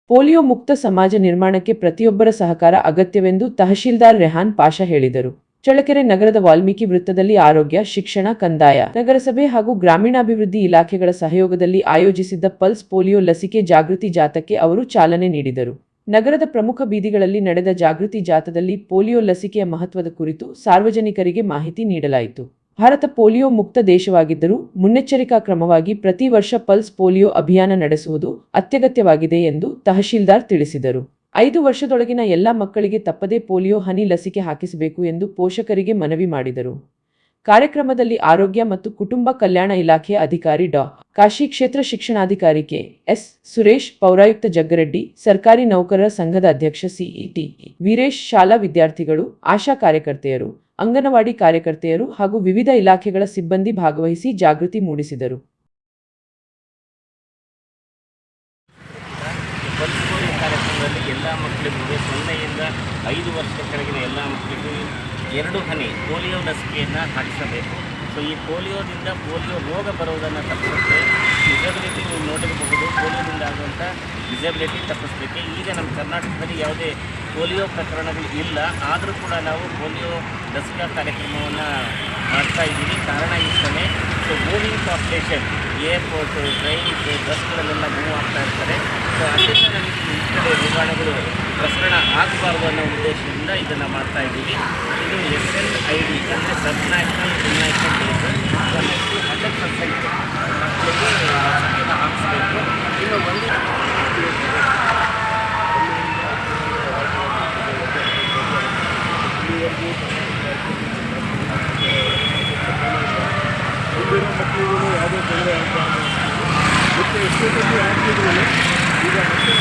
Polio ಮುಕ್ತ ಸಮಾಜ ನಿರ್ಮಾಣಕ್ಕೆ ಪ್ರತಿಯೊಬ್ಬರ ಸಹಕಾರ ಅಗತ್ಯವೆಂದು ತಹಶೀಲ್ದಾರ್ ರೆಹಾನ್ ಪಾಷಾ ಹೇಳಿದರು. ಚಳ್ಳಕೆರೆ ನಗರದ ವಾಲ್ಮೀಕಿ ವೃತ್ತದಲ್ಲಿ ಆರೋಗ್ಯ, ಶಿಕ್ಷಣ, ಕಂದಾಯ, ನಗರಸಭೆ ಹಾಗೂ ಗ್ರಾಮೀಣಾಭಿವೃದ್ಧಿ ಇಲಾಖೆಗಳ ಸಹಯೋಗದಲ್ಲಿ ಆಯೋಜಿಸಿದ್ದ ಪಲ್ಸ್ ಪೋಲಿಯೋ ಲಸಿಕೆ ಜಾಗೃತಿ ಜಾಥಾಕ್ಕೆ ಅವರು ಚಾಲನೆ ನೀಡಿದರು. ನಗರದ ಪ್ರಮುಖ ಬೀದಿಗಳಲ್ಲಿ ನಡೆದ ಜಾಗೃತಿ ಜಾಥಾದಲ್ಲಿ ಪೋಲಿಯೋ ಲಸಿಕೆಯ ಮಹತ್ವದ ಕುರಿತು ಸಾರ್ವಜನಿಕರಿಗೆ ಮಾಹಿತಿ ನೀಡಲಾಯಿತು. ಭಾರತ ಪೋಲಿಯೋ ಮುಕ್ತ ದೇಶವಾಗಿದ್ದರೂ ಮುನ್ನೆಚ್ಚರಿಕಾ ಕ್ರಮವಾಗಿ ಪ್ರತಿ ವರ್ಷ ಪಲ್ಸ್ ಪೋಲಿಯೋ ಅಭಿಯಾನ ನಡೆಸುವುದು ಅತ್ಯಗತ್ಯವಾಗಿದೆ ಎಂದು ತಹಶೀಲ್ದಾರ್ ತಿಳಿಸಿದರು. 5 ವರ್ಷದೊಳಗಿನ ಎಲ್ಲ ಮಕ್ಕಳಿಗೆ ತಪ್ಪದೇ ಪೋಲಿಯೋ ಹನಿ ಲಸಿಕೆ ಹಾಕಿಸಬೇಕು ಎಂದು ಪೋಷಕರಿಗೆ ಮನವಿ ಮಾಡಿದರು. ಕಾರ್ಯಕ್ರಮದಲ್ಲಿ ಆರೋಗ್ಯ ಮತ್ತು ಕುಟುಂಬ ಕಲ್ಯಾಣ ಇಲಾಖೆಯ ಅಧಿಕಾರಿ ಡಾ. ಕಾಶಿ, ಕ್ಷೇತ್ರ ಶಿಕ್ಷಣಾಧಿಕಾರಿ ಕೆ.ಎಸ್. ಸುರೇಶ್, ಪೌರಾಯುಕ್ತ ಜಗ್ಗರೆಡ್ಡಿ, ಸರ್ಕಾರಿ ನೌಕರರ ಸಂಘದ ಅಧ್ಯಕ್ಷ ಸಿ.ಟಿ. ವೀರೇಶ್, ಶಾಲಾ ವಿದ್ಯಾರ್ಥಿಗಳು, ಆಶಾ ಕಾರ್ಯಕರ್ತೆಯರು, ಅಂಗನವಾಡಿ ಕಾರ್ಯಕರ್ತೆಯರು ಹಾಗೂ ವಿವಿಧ ಇಲಾಖೆಗಳ ಸಿಬ್ಬಂದಿ ಭಾಗವಹಿಸಿ ಜಾಗೃತಿ ಮೂಡಿಸಿದರು. ಪಲ್ಸ್ ಪೋಲಿಯೋ ಕಾರ್ಯಕ್ರಮದಲ್ಲಿ ಎಲ್ಲ ಮಕ್ಕಳಿಗೂ 0ಯಿಂದ 5 ವರ್ಷದ ಕೆಳಗಿನ ಎಲ್ಲ ಮಕ್ಕಳಿಗೂ 2 ಹನಿ ಪೋಲಿಯೋ ಲಸಿಕೆಯನ್ನು ಹಾಕಿಸಬೇಕು. ಸೊ ಈ ಪೋಲಿಯೋದಿಂದ ಪೋಲಿಯೋ ರೋಗ ಬರುವುದನ್ನು ತಪ್ಪಿಸುತ್ತೆ. ಡಿಸಬಿಲಿಟಿ ನೀವು ನೋಡಿರಬಹುದು, ಪೋಲಿಯೋದಿಂದ ಆಗುವಂಥ ಡಿಸಬಿಲಿಟಿ ತಪ್ಪಿಸಲಿಕ್ಕೆ ಈಗ ನಮ್ಮ ಕರ್ನಾಟಕದಲ್ಲಿ ಯಾವುದೇ ಪೋಲಿಯೋ ಪ್ರಕರಣಗಳು ಇಲ್ಲ. ಆದರೂ ಕೂಡ ನಾವು ಪೋಲಿಯೋ ಲಸಿಕಾ ಕಾರ್ಯಕ್ರಮವನ್ನು ಮಾಡ್ತಾ ಇದ್ದೀವಿ. ಕಾರಣ ಇಷ್ಟೇ. So moving population, airport, trains, ಬಸ್ಗಳಲ್ಲೆಲ್ಲ ಮೂವ್ ಆಗ್ತಾ ಇರ್ತಾರೆ. ಸೊ ಅದರಿಂದ ನಮಗೆ ಈ ಕಡೆ ರೋಗಾಣುಗಳು ಪ್ರಸರಣ ಆಗಬಾರ್ದು ಅನ್ನೋ ಉದ್ದೇಶದಿಂದ ಇದನ್ನು ಮಾಡ್ತಾ ಇದ್ದೀವಿ. ಇದು SNID ಅಂದರೆ ಸಬ್ ನ್ಯಾಷನಲ್ ಇಮ್ಯುನೈಸೇಷನ್ ಡೇಸ್. 100% ಮಕ್ಕಳಿಗೆ ಲಸಿಕೆಯನ್ನು ಹಾಕಿಸ್ಬೇಕು. ಇನ್ನು ಒಂದು ಮಕ್ಕಳಿಗೂ ಯಾವುದೇ ತೊಂದರೆ ಅಂತ ಮತ್ತು ಎಷ್ಟೊತ್ತಿಗೆ ಆಗ್ತಿದ್ರು ಈಗ ಮತ್ತೆ